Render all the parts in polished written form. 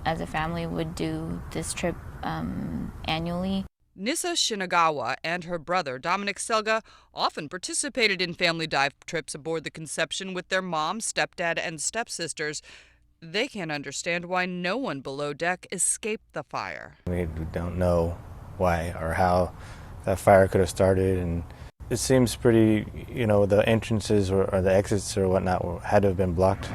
as a family would do this trip annually. Nissa Shinagawa and her brother, Dominic Selga, often participated in family dive trips aboard the Conception with their mom, stepdad, and stepsisters. They can't understand why no one below deck escaped the fire. We don't know why or how that fire could have started, and it seems pretty, the entrances or the exits or whatnot had to have been blocked.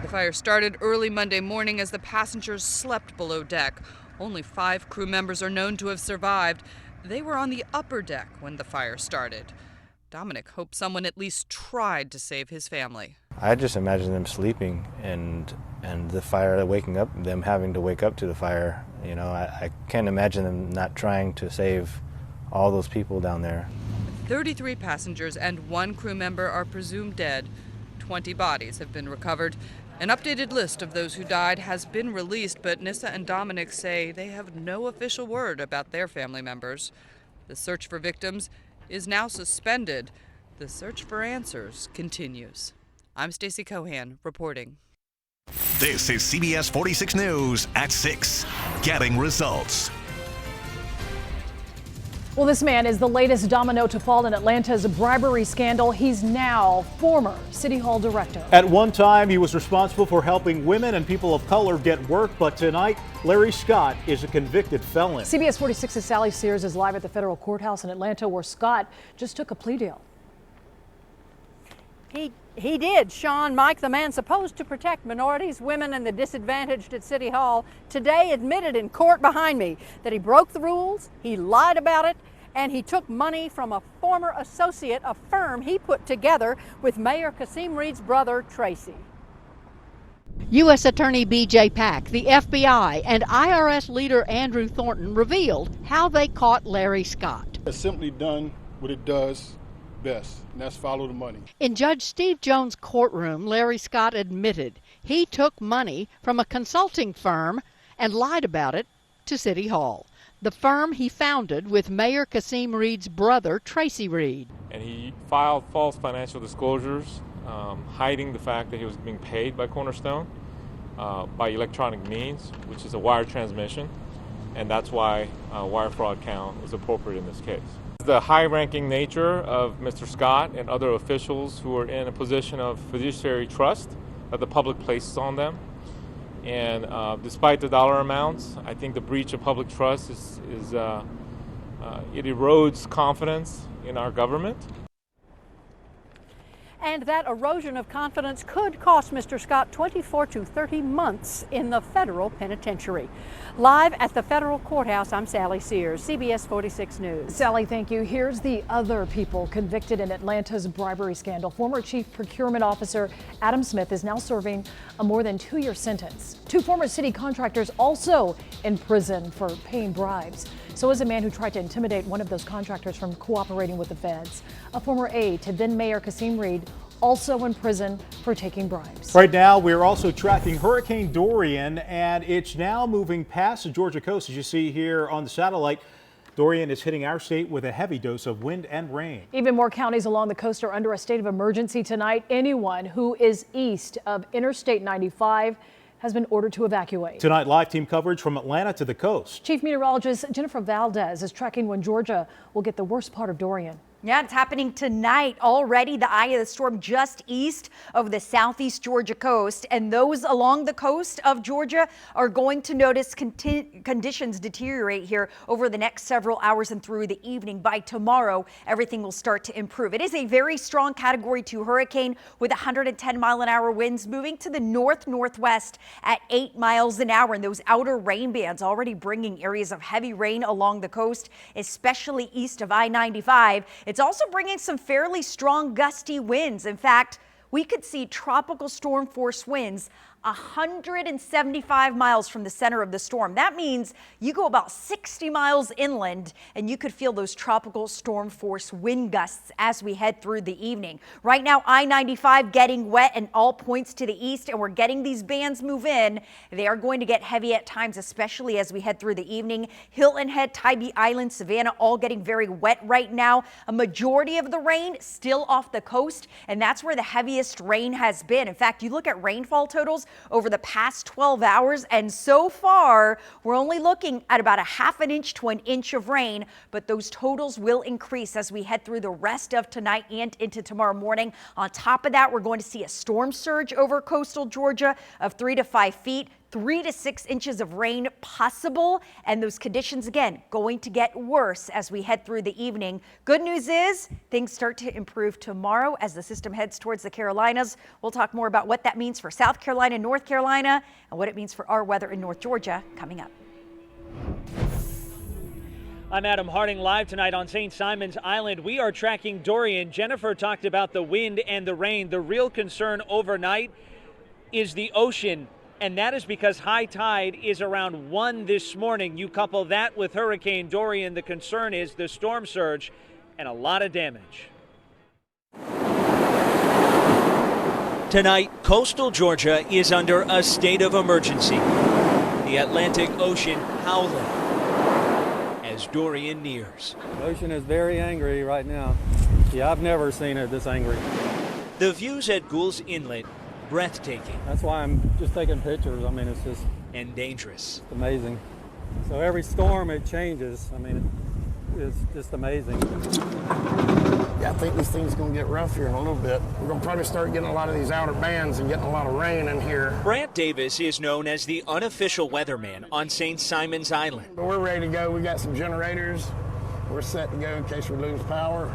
The fire started early Monday morning as the passengers slept below deck. Only 5 crew members are known to have survived. They were on the upper deck when the fire started. Dominic hoped someone at least tried to save his family. I just imagine them sleeping and the fire waking up, them having to wake up to the fire. I can't imagine them not trying to save all those people down there. 33 passengers and 1 crew member are presumed dead. 20 bodies have been recovered. An updated list of those who died has been released, but Nissa and Dominic say they have no official word about their family members. The search for victims is now suspended. The search for answers continues. I'm Stacey Cohan reporting. This is CBS 46 News at 6. Getting results. Well, this man is the latest domino to fall in Atlanta's bribery scandal. He's now former City Hall director. At one time, he was responsible for helping women and people of color get work, but tonight, Larry Scott is a convicted felon. CBS 46's Sally Sears is live at the federal courthouse in Atlanta, where Scott just took a plea deal. He did. Sean Mike, the man supposed to protect minorities, women, and the disadvantaged at City Hall, today admitted in court behind me that he broke the rules, he lied about it, and he took money from a former associate, a firm he put together with Mayor Kasim Reed's brother, Tracy. U.S. Attorney B.J. Pack, the FBI, and IRS leader Andrew Thornton revealed how they caught Larry Scott. It's simply done what it does best, and that's follow the money. In Judge Steve Jones' courtroom, Larry Scott admitted he took money from a consulting firm and lied about it to City Hall, the firm he founded with Mayor Kasim Reed's brother, Tracy Reed. And he filed false financial disclosures, hiding the fact that he was being paid by Cornerstone by electronic means, which is a wire transmission, and that's why wire fraud count was appropriate in this case. The high-ranking nature of Mr. Scott and other officials who are in a position of fiduciary trust that the public places on them. And despite the dollar amounts, I think the breach of public trust it erodes confidence in our government. And that erosion of confidence could cost Mr. Scott 24 to 30 months in the federal penitentiary. Live at the federal courthouse, I'm Sally Sears, CBS 46 News. Sally, thank you. Here's the other people convicted in Atlanta's bribery scandal. Former Chief Procurement Officer Adam Smith is now serving a more than 2-year sentence. 2 former city contractors also in prison for paying bribes. So is a man who tried to intimidate one of those contractors from cooperating with the feds. A former aide to then Mayor Kasim Reed also in prison for taking bribes. Right now, we're also tracking Hurricane Dorian, and it's now moving past the Georgia coast. As you see here on the satellite, Dorian is hitting our state with a heavy dose of wind and rain. Even more counties along the coast are under a state of emergency tonight. Anyone who is east of Interstate 95 has been ordered to evacuate. Tonight, live team coverage from Atlanta to the coast. Chief Meteorologist Jennifer Valdez is tracking when Georgia will get the worst part of Dorian. Yeah, it's happening tonight already. The eye of the storm just east of the southeast Georgia coast. And those along the coast of Georgia are going to notice conditions deteriorate here over the next several hours and through the evening. By tomorrow, everything will start to improve. It is a very strong Category 2 hurricane with 110-mile-an-hour winds moving to the north-northwest at 8 miles an hour. And those outer rain bands already bringing areas of heavy rain along the coast, especially east of I-95. It's also bringing some fairly strong gusty winds. In fact, we could see tropical storm force winds 175 miles from the center of the storm. That means you go about 60 miles inland and you could feel those tropical storm force wind gusts as we head through the evening. Right now, I-95 getting wet and all points to the east, and we're getting these bands move in. They are going to get heavy at times, especially as we head through the evening. Hilton Head, Tybee Island, Savannah, all getting very wet right now. A majority of the rain still off the coast, and that's where the heaviest rain has been. In fact, you look at rainfall totals, over the past 12 hours. And so far, we're only looking at about a ½ an inch to an inch of rain, but those totals will increase as we head through the rest of tonight and into tomorrow morning. On top of that, we're going to see a storm surge over coastal Georgia of 3 to 5 feet. 3 to 6 inches of rain possible, and those conditions again going to get worse as we head through the evening. Good news is things start to improve tomorrow as the system heads towards the Carolinas. We'll talk more about what that means for South Carolina, North Carolina, and what it means for our weather in North Georgia coming up. I'm Adam Harding, live tonight on St. Simon's Island. We are tracking Dorian. Jennifer talked about the wind and the rain. The real concern overnight is the ocean, and that is because high tide is around 1 this morning. You couple that with Hurricane Dorian, the concern is the storm surge and a lot of damage. Tonight, coastal Georgia is under a state of emergency. The Atlantic Ocean howling as Dorian nears. The ocean is very angry right now. Yeah, I've never seen it this angry. The views at Gould's Inlet, breathtaking. That's why I'm just taking pictures. I mean, it's just... and dangerous. It's amazing. So every storm, it changes. I mean, it's just amazing. Yeah, I think this thing's going to get rough here in a little bit. We're going to probably start getting a lot of these outer bands and getting a lot of rain in here. Brant Davis is known as the unofficial weatherman on St. Simon's Island. But we're ready to go. We got some generators. We're set to go in case we lose power.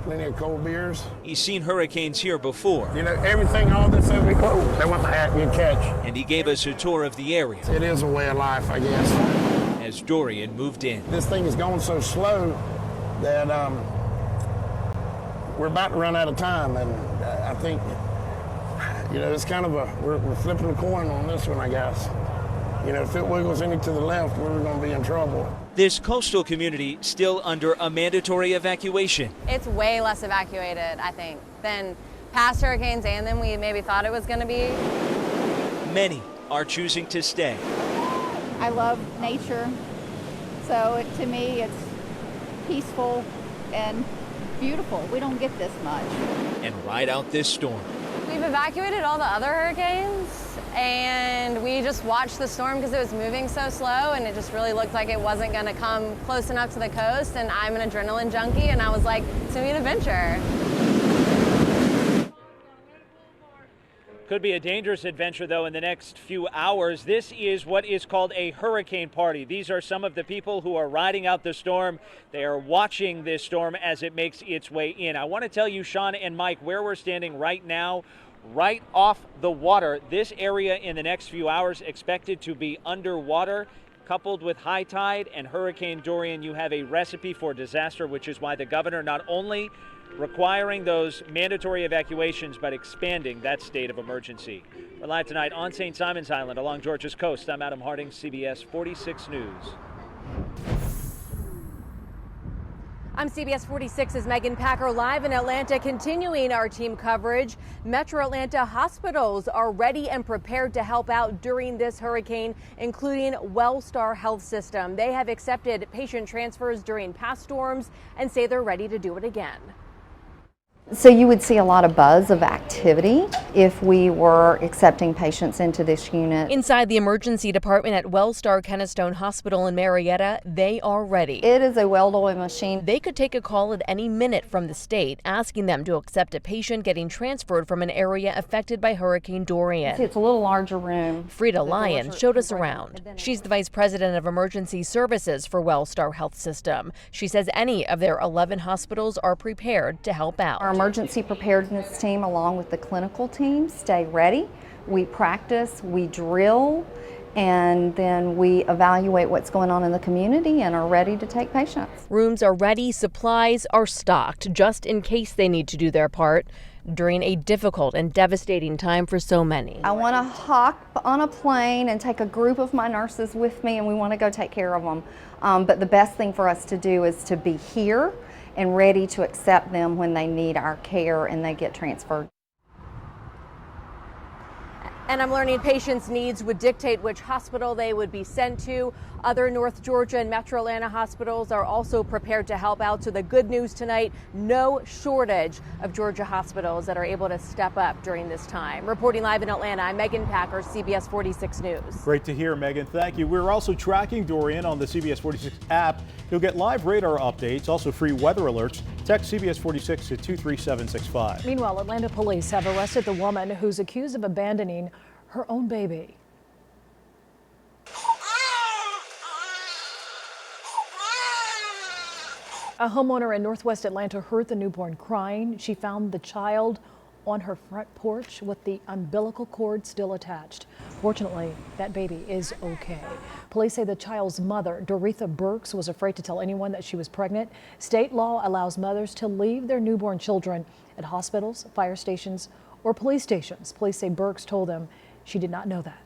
Plenty of cold beers. He's seen hurricanes here before. You know, everything, all this over me closed. They want the hat you catch. And he gave us a tour of the area. It is a way of life, I guess. As Dorian moved in. This thing is going so slow that we're about to run out of time. And I think, you know, it's kind of we're flipping a coin on this one, I guess. You know, if it wiggles any to the left, we're going to be in trouble. This coastal community still under a mandatory evacuation. It's way less evacuated, I think, than past hurricanes and than we maybe thought it was going to be. Many are choosing to stay. I love nature, so to me it's peaceful and beautiful. We don't get this much. And ride out this storm. We've evacuated all the other hurricanes, and we just watched the storm because it was moving so slow, and it just really looked like it wasn't going to come close enough to the coast. And I'm an adrenaline junkie, and I was like, it's going to be an adventure. Could be a dangerous adventure, though, in the next few hours. This is what is called a hurricane party. These are some of the people who are riding out the storm. They are watching this storm as it makes its way in. I want to tell you, Sean and Mike, where we're standing right now, right off the water. This area in the next few hours expected to be underwater. Coupled with high tide and Hurricane Dorian, you have a recipe for disaster, which is why the governor not only requiring those mandatory evacuations, but expanding that state of emergency. We're live tonight on St. Simon's Island along Georgia's coast. I'm Adam Harding, CBS 46 News. I'm CBS 46's Megan Packer live in Atlanta, continuing our team coverage. Metro Atlanta hospitals are ready and prepared to help out during this hurricane, including Wellstar Health System. They have accepted patient transfers during past storms and say they're ready to do it again. So you would see a lot of buzz of activity if we were accepting patients into this unit. Inside the emergency department at Wellstar Kennestone Hospital in Marietta, they are ready. It is a well-oiled machine. They could take a call at any minute from the state, asking them to accept a patient getting transferred from an area affected by Hurricane Dorian. See, it's a little larger room. Frida Lyon showed us around. She's the vice president of emergency services for Wellstar Health System. She says any of their 11 hospitals are prepared to help out. Our emergency preparedness team, along with the clinical team, stay ready. We practice, we drill, and then we evaluate what's going on in the community and are ready to take patients. Rooms are ready, supplies are stocked, just in case they need to do their part during a difficult and devastating time for so many. I want to hop on a plane and take a group of my nurses with me, and we want to go take care of them. But the best thing for us to do is to be here and ready to accept them when they need our care and they get transferred. And I'm learning patients' needs would dictate which hospital they would be sent to. Other North Georgia and Metro Atlanta hospitals are also prepared to help out. So the good news tonight, no shortage of Georgia hospitals that are able to step up during this time. Reporting live in Atlanta, I'm Megan Packer, CBS 46 News. Great to hear, Megan. Thank you. We're also tracking Dorian on the CBS 46 app. You'll get live radar updates, also free weather alerts. Text CBS 46 to 23765. Meanwhile, Atlanta police have arrested the woman who's accused of abandoning her own baby. A homeowner in Northwest Atlanta heard the newborn crying. She found the child on her front porch with the umbilical cord still attached. Fortunately, that baby is okay. Police say the child's mother, Doretha Burks, was afraid to tell anyone that she was pregnant. State law allows mothers to leave their newborn children at hospitals, fire stations, or police stations. Police say Burks told them she did not know that.